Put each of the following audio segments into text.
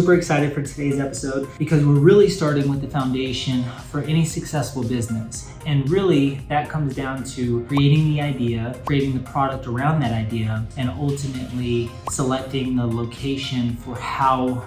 super excited for today's episode because we're really starting with the foundation for any successful business. And really that comes down to creating the idea, creating the product around that idea, and ultimately selecting the location for how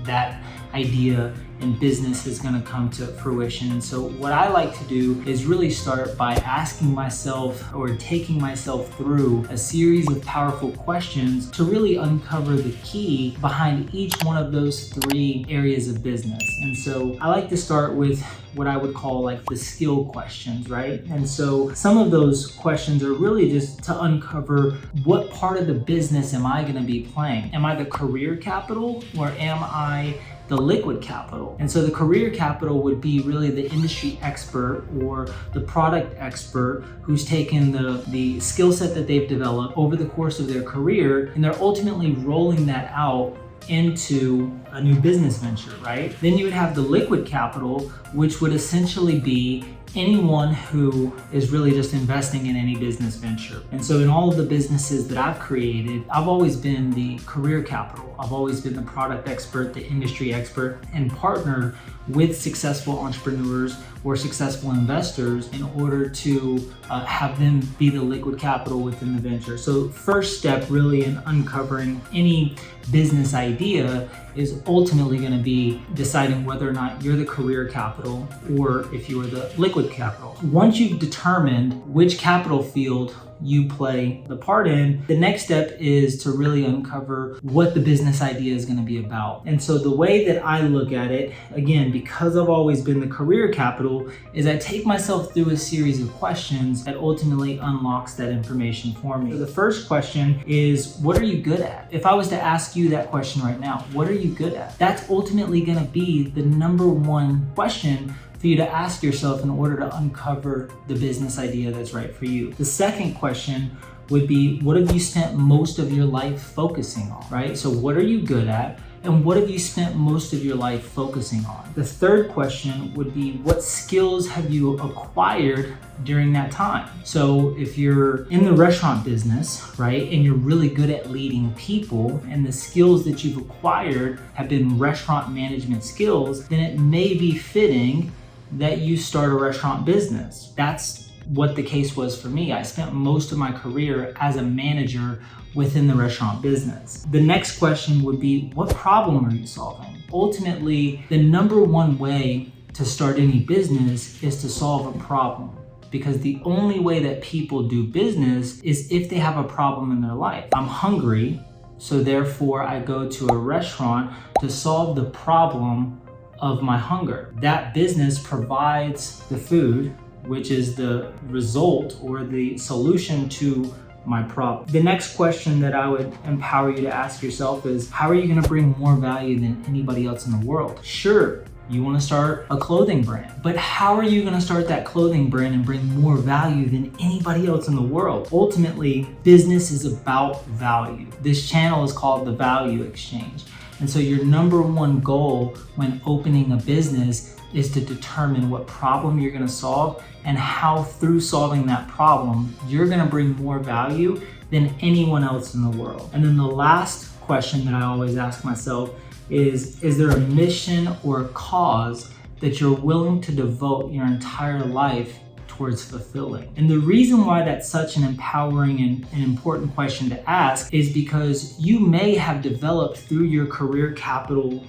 that idea and business is going to come to fruition. And so what I like to do is really start by asking myself or taking myself through a series of powerful questions to really uncover the key behind each one of those three areas of business. And so I like to start with what I would call like the skill questions, right? And so some of those questions are really just to uncover what part of the business am I going to be playing? Am I the career capital or am I the liquid capital? And so the career capital would be really the industry expert or the product expert who's taken the skill set that they've developed over the course of their career, and they're ultimately rolling that out into a new business venture, right? Then you would have the liquid capital, which would essentially be anyone who is really just investing in any business venture. And so in all of the businesses that I've created, I've always been the career capital. I've always been the product expert, the industry expert, and partnered with successful entrepreneurs or successful investors in order to have them be the liquid capital within the venture. So first step really in uncovering any business idea is ultimately going to be deciding whether or not you're the career capital or if you are the liquid capital. Once you've determined which capital field you play the part in, the next step is to really uncover what the business idea is going to be about. And so the way that I look at it, again, because I've always been the career capital, is I take myself through a series of questions that ultimately unlocks that information for me. So the first question is, what are you good at? If I was to ask you that question right now, what are you good at? That's ultimately going to be the number one question for you to ask yourself in order to uncover the business idea that's right for you. The second question would be, what have you spent most of your life focusing on, right? So what are you good at? And what have you spent most of your life focusing on? The third question would be, what skills have you acquired during that time? So if you're in the restaurant business, right, and you're really good at leading people and the skills that you've acquired have been restaurant management skills, then it may be fitting that you start a restaurant business. That's what the case was for me. I spent most of my career as a manager within the restaurant business. The next question would be, what problem are you solving? Ultimately, the number one way to start any business is to solve a problem, because the only way that people do business is if they have a problem in their life. I'm hungry, so therefore I go to a restaurant to solve the problem of my hunger. That business provides the food, which is the result or the solution to my problem. The next question that I would empower you to ask yourself is, how are you going to bring more value than anybody else in the world? Sure, you want to start a clothing brand, but how are you going to start that clothing brand and bring more value than anybody else in the world? Ultimately, business is about value. This channel is called the Value Exchange. And so your number one goal when opening a business is to determine what problem you're going to solve and how through solving that problem, you're going to bring more value than anyone else in the world. And then the last question that I always ask myself is there a mission or a cause that you're willing to devote your entire life towards fulfilling? And the reason why that's such an empowering and an important question to ask is because you may have developed through your career capital,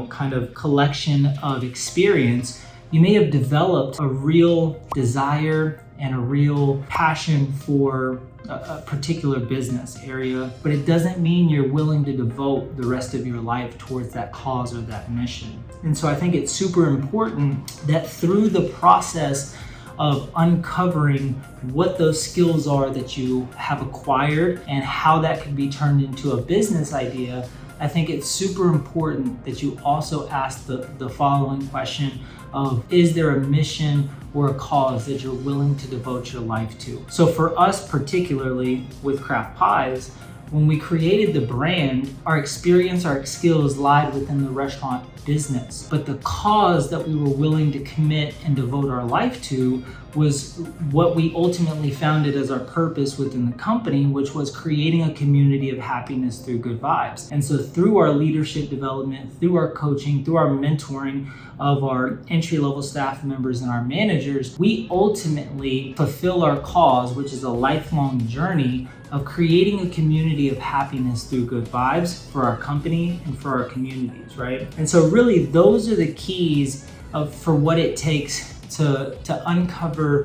kind of collection of experience, you may have developed a real desire and a real passion for a particular business area, but it doesn't mean you're willing to devote the rest of your life towards that cause or that mission. And so I think it's super important that through the process of uncovering what those skills are that you have acquired and how that can be turned into a business idea, I think it's super important that you also ask the following question of, is there a mission or a cause that you're willing to devote your life to? So for us, particularly with Craft Pies, when we created the brand, our experience, our skills lied within the restaurant business. But the cause that we were willing to commit and devote our life to was what we ultimately founded as our purpose within the company, which was creating a community of happiness through good vibes. And so through our leadership development, through our coaching, through our mentoring of our entry-level staff members and our managers, we ultimately fulfill our cause, which is a lifelong journey of creating a community of happiness through good vibes for our company and for our communities, right? And so really those are the keys for what it takes to uncover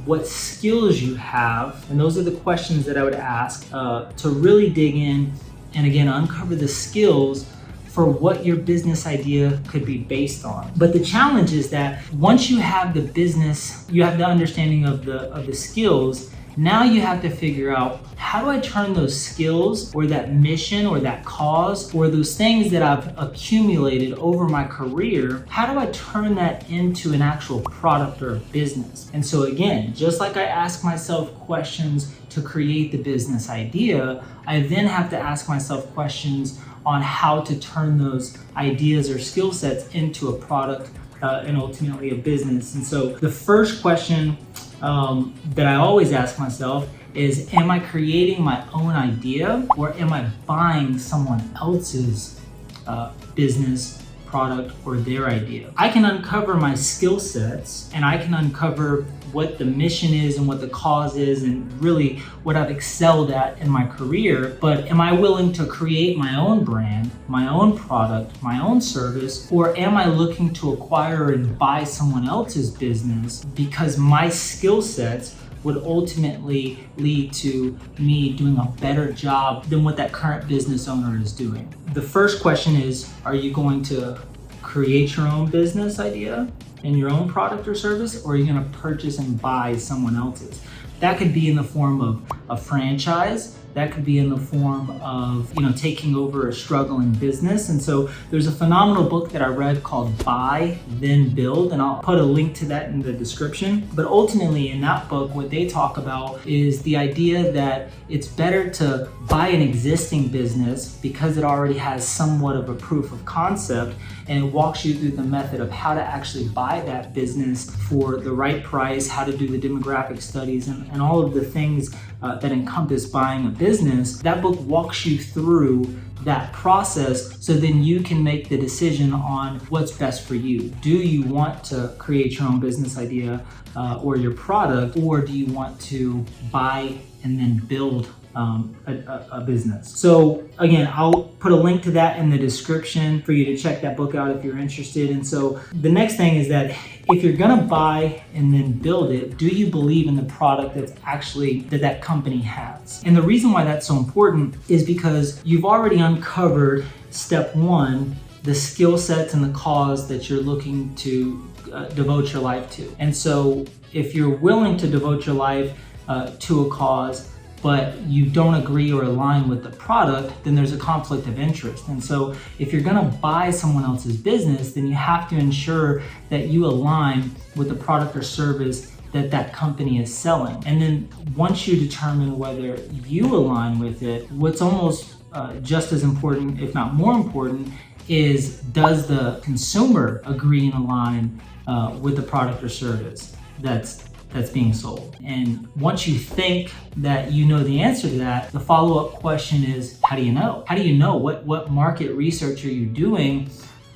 what skills you have. And those are the questions that I would ask to really dig in and again, uncover the skills for what your business idea could be based on. But the challenge is that once you have the business, you have the understanding of the skills, now you have to figure out, how do I turn those skills or that mission or that cause or those things that I've accumulated over my career, how do I turn that into an actual product or a business? And so again, just like I ask myself questions to create the business idea, I then have to ask myself questions on how to turn those ideas or skill sets into a product and ultimately a business. And so the first question that I always ask myself is, am I creating my own idea or am I buying someone else's business, product, or their idea? I can uncover my skill sets and I can uncover what the mission is and what the cause is and really what I've excelled at in my career, but am I willing to create my own brand, my own product, my own service, or am I looking to acquire and buy someone else's business because my skill sets would ultimately lead to me doing a better job than what that current business owner is doing? The first question is, are you going to create your own business idea and your own product or service, or are you going to purchase and buy someone else's? That could be in the form of a franchise. That could be in the form of, taking over a struggling business. And so there's a phenomenal book that I read called Buy, Then Build, and I'll put a link to that in the description. But ultimately in that book, what they talk about is the idea that it's better to buy an existing business because it already has somewhat of a proof of concept, and it walks you through the method of how to actually buy that business for the right price, how to do the demographic studies, and all of the things that encompass buying a business. That book walks you through that process so then you can make the decision on what's best for you. Do you want to create your own business idea or your product, or do you want to buy and then build a business? So again, I'll put a link to that in the description for you to check that book out if you're interested. And so the next thing is that if you're gonna buy and then build it, do you believe in the product that's actually that company has? And the reason why that's so important is because you've already uncovered step one, the skill sets and the cause that you're looking to devote your life to. And so if you're willing to devote your life to a cause, but you don't agree or align with the product, then there's a conflict of interest. And so if you're gonna buy someone else's business, then you have to ensure that you align with the product or service that company is selling. And then once you determine whether you align with it, what's almost just as important, if not more important, is does the consumer agree and align with the product or service that's being sold? And once you think that you know the answer to that, the follow-up question is, how do you know? How do you know? What market research are you doing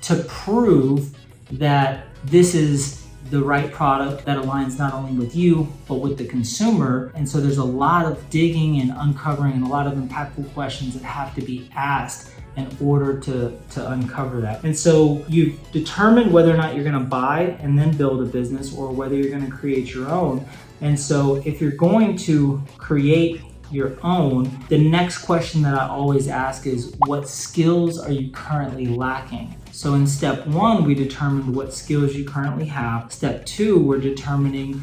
to prove that this is the right product that aligns not only with you, but with the consumer? And so there's a lot of digging and uncovering and a lot of impactful questions that have to be asked in order to uncover that. And so you've determined whether or not you're gonna buy and then build a business or whether you're gonna create your own. And so if you're going to create your own, the next question that I always ask is, what skills are you currently lacking? So in step one, we determined what skills you currently have. Step two, we're determining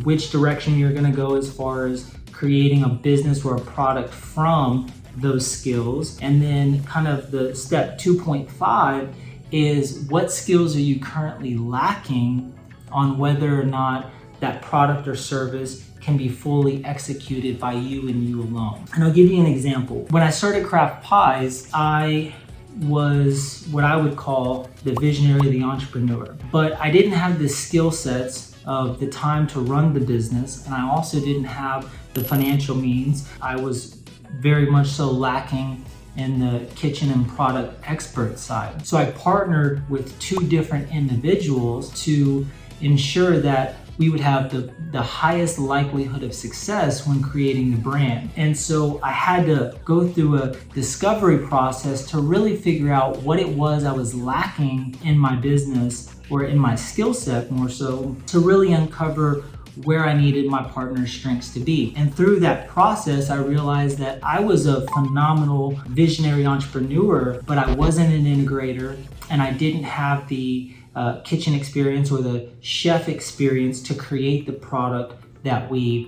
which direction you're gonna go as far as creating a business or a product from those skills. And then kind of the step 2.5 is, what skills are you currently lacking on whether or not that product or service can be fully executed by you and you alone. And I'll give you an example. When I started Craft Pies, I was what I would call the visionary, the entrepreneur, but I didn't have the skill sets of the time to run the business, and I also didn't have the financial means. I was very much so lacking in the kitchen and product expert side. So I partnered with two different individuals to ensure that we would have the highest likelihood of success when creating the brand. And so I had to go through a discovery process to really figure out what it was I was lacking in my business, or in my skill set more so, to really uncover where I needed my partner's strengths to be. And through that process, I realized that I was a phenomenal visionary entrepreneur, but I wasn't an integrator, and I didn't have the kitchen experience or the chef experience to create the product that we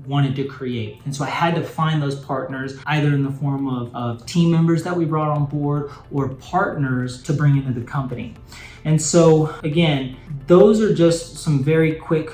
wanted to create. And so I had to find those partners, either in the form of team members that we brought on board or partners to bring into the company. And so again, those are just some very quick,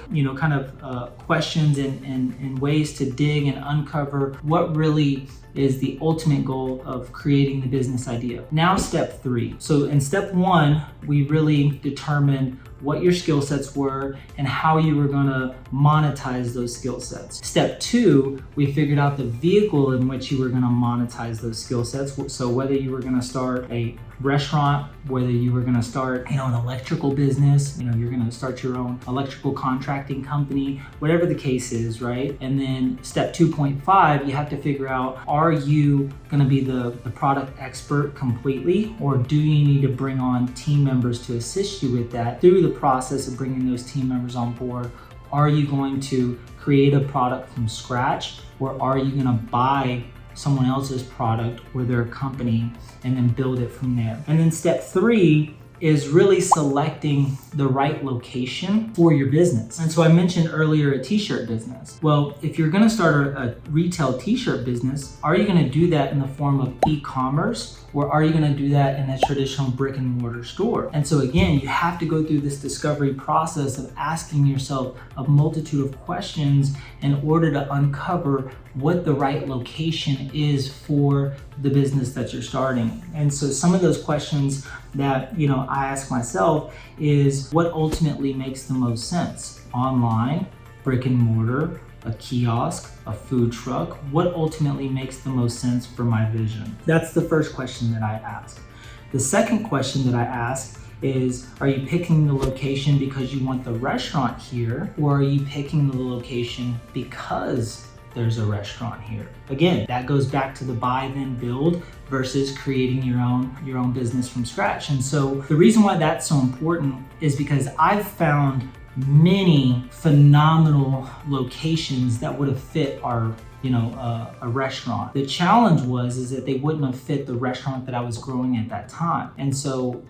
questions and ways to dig and uncover what really is the ultimate goal of creating the business idea. Now, step 3. So in step 1, we really determined what your skill sets were and how you were gonna monetize those skill sets. Step 2, we figured out the vehicle in which you were gonna monetize those skill sets. So whether you were gonna start a restaurant, whether you were gonna start, an electrical business, you're gonna start your own electrical contracting company, whatever the case is, right? And then step 2.5, you have to figure out, are you gonna be the product expert completely, or do you need to bring on team members to assist you with that? Through the process of bringing those team members on board, are you going to create a product from scratch, or are you gonna buy someone else's product or their company and then build it from there? And then step 3 is really selecting the right location for your business. And so I mentioned earlier a t-shirt business. Well, if you're gonna start a retail t-shirt business, are you gonna do that in the form of e-commerce, or are you gonna do that in a traditional brick and mortar store? And so again, you have to go through this discovery process of asking yourself a multitude of questions in order to uncover what the right location is for the business that you're starting. And so some of those questions that I ask myself is, what ultimately makes the most sense? Online, brick and mortar, a kiosk, a food truck? What ultimately makes the most sense for my vision? That's the first question that I ask. The second question that I ask is, are you picking the location because you want the restaurant here, or are you picking the location because there's a restaurant here? Again, that goes back to the buy then build versus creating your own business from scratch. And so the reason why that's so important is because I've found many phenomenal locations that would have fit our a restaurant. The challenge is that they wouldn't have fit the restaurant that I was growing at that time. And so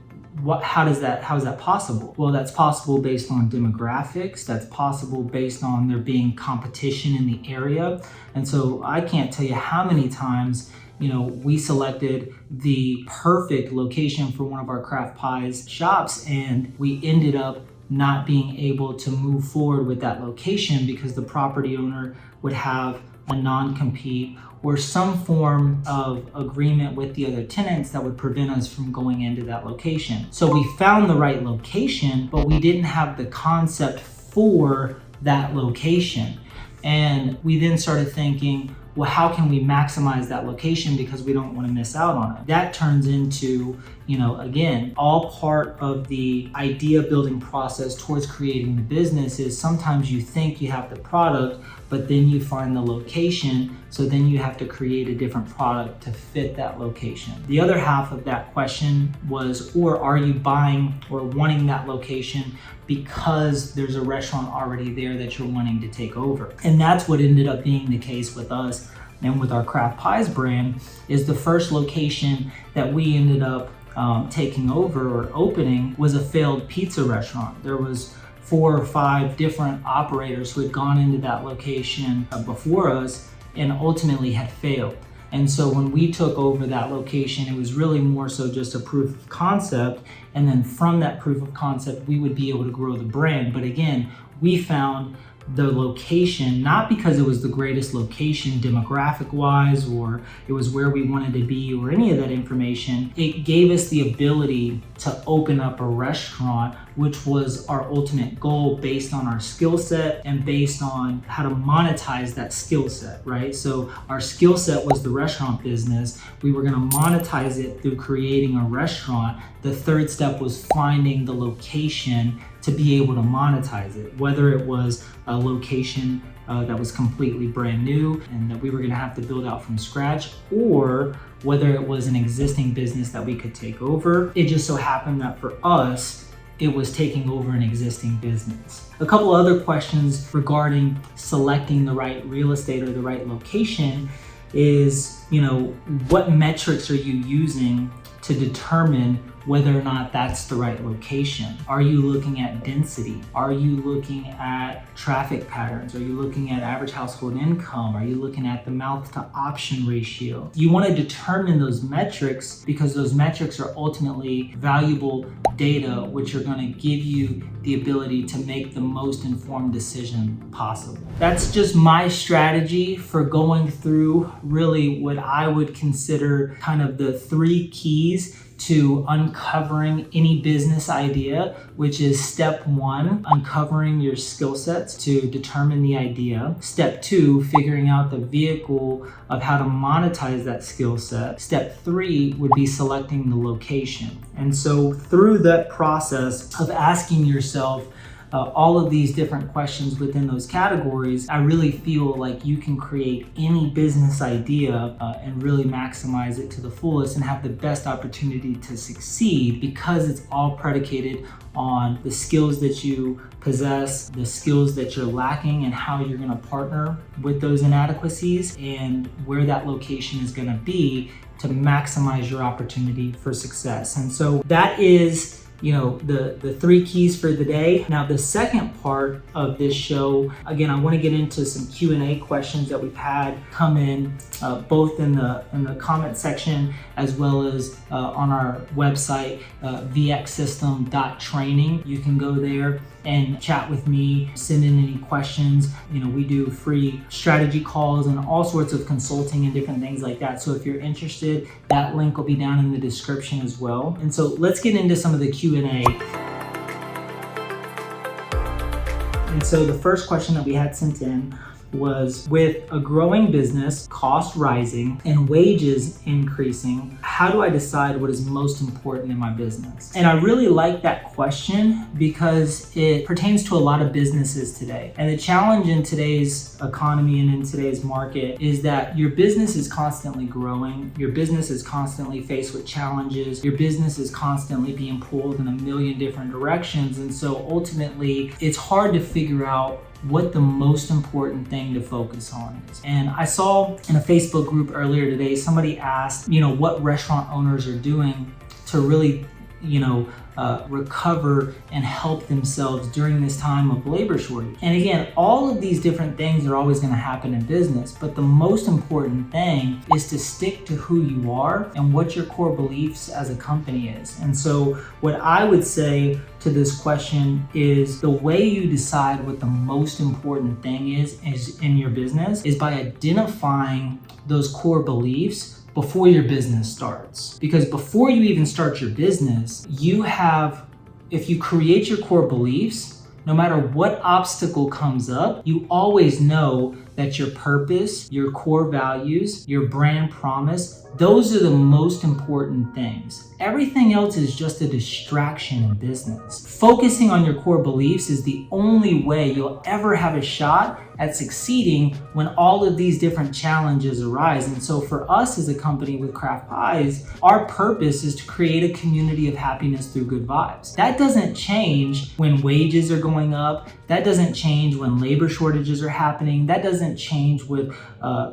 how is that possible? Well, that's possible based on demographics. That's possible based on there being competition in the area. And so I can't tell you how many times we selected the perfect location for one of our craft pies shops, and we ended up not being able to move forward with that location because the property owner would have a non-compete or some form of agreement with the other tenants that would prevent us from going into that location. So we found the right location, but we didn't have the concept for that location. And we then started thinking, well, how can we maximize that location because we don't want to miss out on it? That turns into, again, all part of the idea building process towards creating the business is sometimes you think you have the product, but then you find the location. So then you have to create a different product to fit that location. The other half of that question was, or are you buying or wanting that location because there's a restaurant already there that you're wanting to take over? And that's what ended up being the case with us and with our Craft Pies brand. Is the first location that we ended up taking over or opening was a failed pizza restaurant. There was 4 or 5 different operators who had gone into that location before us and ultimately had failed. And so when we took over that location, it was really more so just a proof of concept. And then from that proof of concept, we would be able to grow the brand. But again, we found the location, not because it was the greatest location demographic wise, or it was where we wanted to be, or any of that information. It gave us the ability to open up a restaurant, which was our ultimate goal based on our skill set and based on how to monetize that skill set, right? So our skill set was the restaurant business. We were going to monetize it through creating a restaurant. The third step was finding the location to be able to monetize it, whether it was a location that was completely brand new and that we were going to have to build out from scratch, or whether it was an existing business that we could take over. It just so happened that for us, it was taking over an existing business. A couple other questions regarding selecting the right real estate or the right location is, what metrics are you using to determine whether or not that's the right location? Are you looking at density? Are you looking at traffic patterns? Are you looking at average household income? Are you looking at the mouth to option ratio? You want to determine those metrics because those metrics are ultimately valuable data, which are going to give you the ability to make the most informed decision possible. That's just my strategy for going through really what I would consider kind of the 3 keys to uncovering any business idea, which is step 1, uncovering your skill sets to determine the idea. Step 2, figuring out the vehicle of how to monetize that skill set. Step 3 would be selecting the location. And so through that process of asking yourself all of these different questions within those categories, I really feel like you can create any business idea and really maximize it to the fullest and have the best opportunity to succeed, because it's all predicated on the skills that you possess, the skills that you're lacking, and how you're going to partner with those inadequacies, and where that location is going to be to maximize your opportunity for success. And so that is the 3 keys for the day. Now, the second part of this show, again, I want to get into some Q&A questions that we've had come in, both in the comment section as well as on our website, vxsystem.training. You can go there and chat with me, send in any questions. We do free strategy calls and all sorts of consulting and different things like that. So if you're interested, that link will be down in the description as well. And so let's get into some of the Q&A. And so the first question that we had sent in was, with a growing business, cost rising, and wages increasing, how do I decide what is most important in my business? And I really like that question because it pertains to a lot of businesses today. And the challenge in today's economy and in today's market is that your business is constantly growing. Your business is constantly faced with challenges. Your business is constantly being pulled in a million different directions. And so ultimately, it's hard to figure out what the most important thing to focus on is. And I saw in a Facebook group earlier today, somebody asked, what restaurant owners are doing to really, recover and help themselves during this time of labor shortage. And again, all of these different things are always going to happen in business, but the most important thing is to stick to who you are and what your core beliefs as a company is. And so what I would say to this question is, the way you decide what the most important thing is in your business is by identifying those core beliefs before your business starts. Because before you even start your business, if you create your core beliefs, no matter what obstacle comes up, you always know that your purpose, your core values, your brand promise, those are the most important things. Everything else is just a distraction in business. Focusing on your core beliefs is the only way you'll ever have a shot at succeeding when all of these different challenges arise. And so for us as a company with Craft Pies, our purpose is to create a community of happiness through good vibes. That doesn't change when wages are going up. That doesn't change when labor shortages are happening. That doesn't change with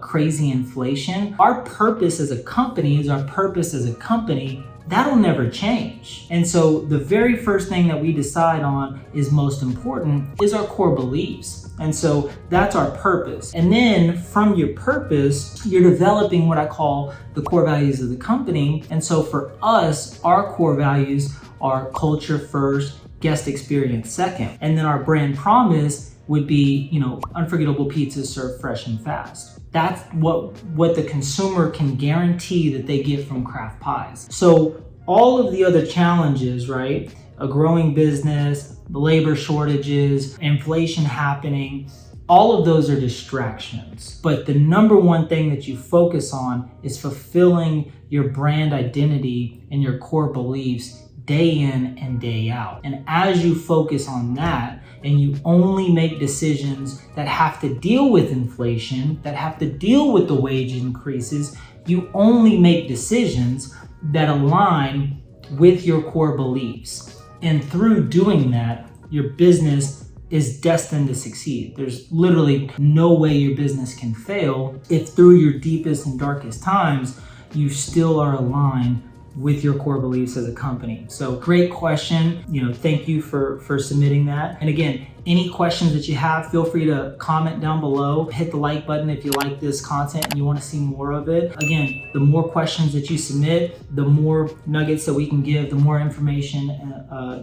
crazy inflation. Our purpose as a company is our purpose as a company. That'll never change. And so the very first thing that we decide on is most important is our core beliefs. And so that's our purpose. And then from your purpose, you're developing what I call the core values of the company. And so for us, our core values are culture first, guest experience second. And then our brand promise would be, unforgettable pizzas served fresh and fast. That's what the consumer can guarantee that they get from craft pies. So all of the other challenges, right? A growing business, labor shortages, inflation happening, all of those are distractions. But the number one thing that you focus on is fulfilling your brand identity and your core beliefs day in and day out. And as you focus on that, and you only make decisions that have to deal with inflation, that have to deal with the wage increases, you only make decisions that align with your core beliefs. And through doing that, your business is destined to succeed. There's literally no way your business can fail if through your deepest and darkest times, you still are aligned with your core beliefs as a company. So great question. Thank you for submitting that. And again, any questions that you have, feel free to comment down below. Hit the like button if you like this content and you want to see more of it. Again, the more questions that you submit, the more nuggets that we can give, the more information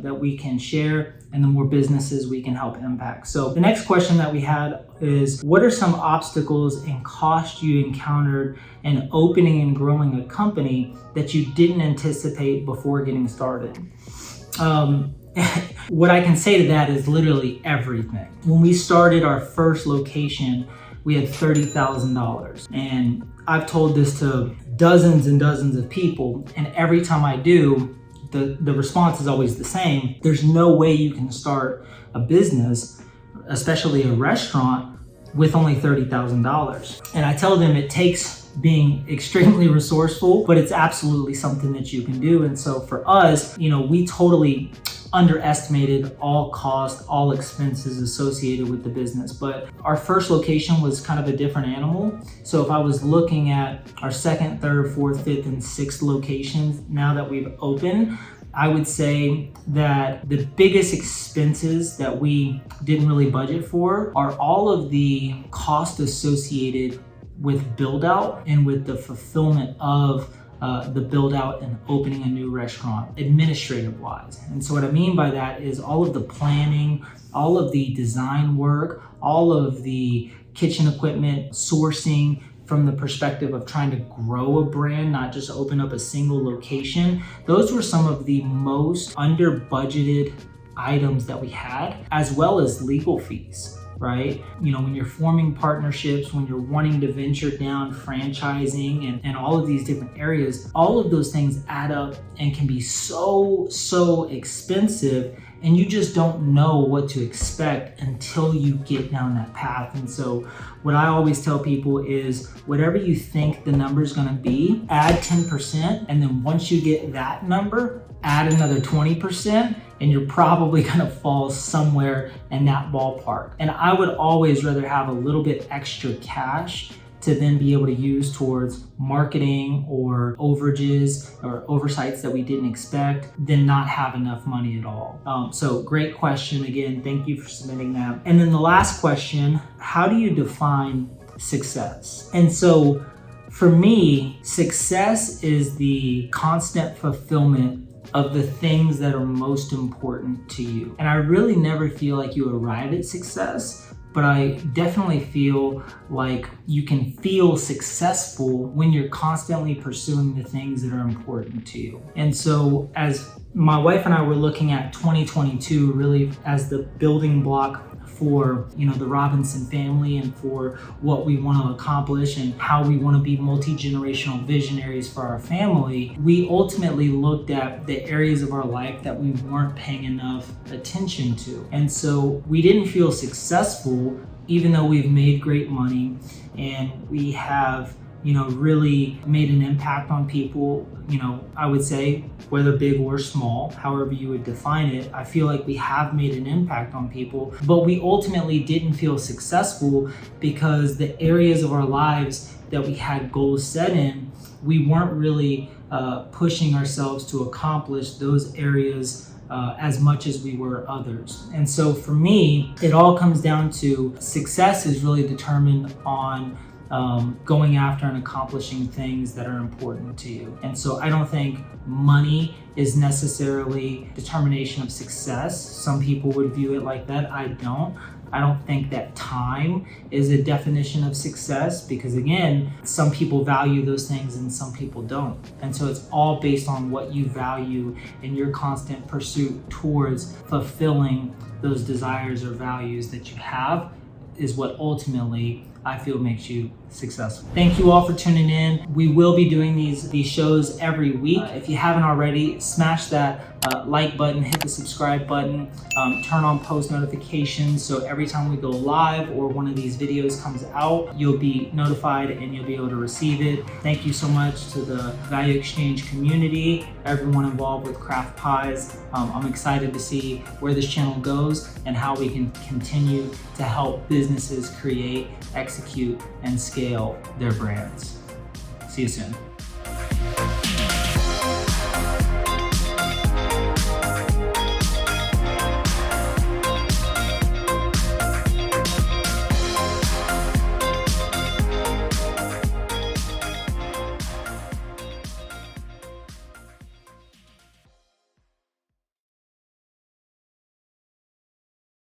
that we can share, and the more businesses we can help impact. So the next question that we had is, what are some obstacles and costs you encountered in opening and growing a company that you didn't anticipate before getting started? What I can say to that is literally everything. When we started our first location, we had $30,000. And I've told this to dozens and dozens of people, and every time I do, the response is always the same. There's no way you can start a business, especially a restaurant, with only $30,000. And I tell them it takes being extremely resourceful, but it's absolutely something that you can do. And so for us, we totally underestimated all costs, all expenses associated with the business. But our first location was kind of a different animal. So if I was looking at our second, third, fourth, fifth, and sixth locations now that we've opened, I would say that the biggest expenses that we didn't really budget for are all of the costs associated with build out and with the fulfillment of the build out and opening a new restaurant administrative wise. And so what I mean by that is all of the planning, all of the design work, all of the kitchen equipment sourcing from the perspective of trying to grow a brand, not just open up a single location. Those were some of the most under budgeted items that we had, as well as legal fees. Right? When you're forming partnerships, when you're wanting to venture down franchising and all of these different areas, all of those things add up and can be so expensive, and you just don't know what to expect until you get down that path. And so what I always tell people is whatever you think the number is going to be, add 10%. And then once you get that number, add another 20%. And you're probably gonna fall somewhere in that ballpark. And I would always rather have a little bit extra cash to then be able to use towards marketing or overages or oversights that we didn't expect than not have enough money at all. So great question. Again, thank you for submitting that. And then the last question, how do you define success? And so for me, success is the constant fulfillment of the things that are most important to you. And I really never feel like you arrive at success, but I definitely feel like you can feel successful when you're constantly pursuing the things that are important to you. And so as my wife and I were looking at 2022 really as the building block for the Robinson family and for what we want to accomplish and how we want to be multi-generational visionaries for our family, we ultimately looked at the areas of our life that we weren't paying enough attention to. And so we didn't feel successful, even though we've made great money and we have really made an impact on people, I would say, whether big or small, however you would define it. I feel like we have made an impact on people, but we ultimately didn't feel successful because the areas of our lives that we had goals set in, we weren't really pushing ourselves to accomplish those areas as much as we were others. And so for me, it all comes down to success is really determined on going after and accomplishing things that are important to you. And so I don't think money is necessarily determination of success. Some people would view it like that. I don't. I don't think that time is a definition of success, because again, some people value those things and some people don't. And so it's all based on what you value and your constant pursuit towards fulfilling those desires or values that you have is what ultimately I feel makes you successful. Thank you all for tuning in. We will be doing these shows every week. If you haven't already, smash that like button, hit the subscribe button, turn on post notifications so every time we go live or one of these videos comes out, you'll be notified and you'll be able to receive it. Thank you so much to the Value Exchange community, everyone involved with Craft Pies. I'm excited to see where this channel goes and how we can continue to help businesses create, execute, and scale their brands. See you soon.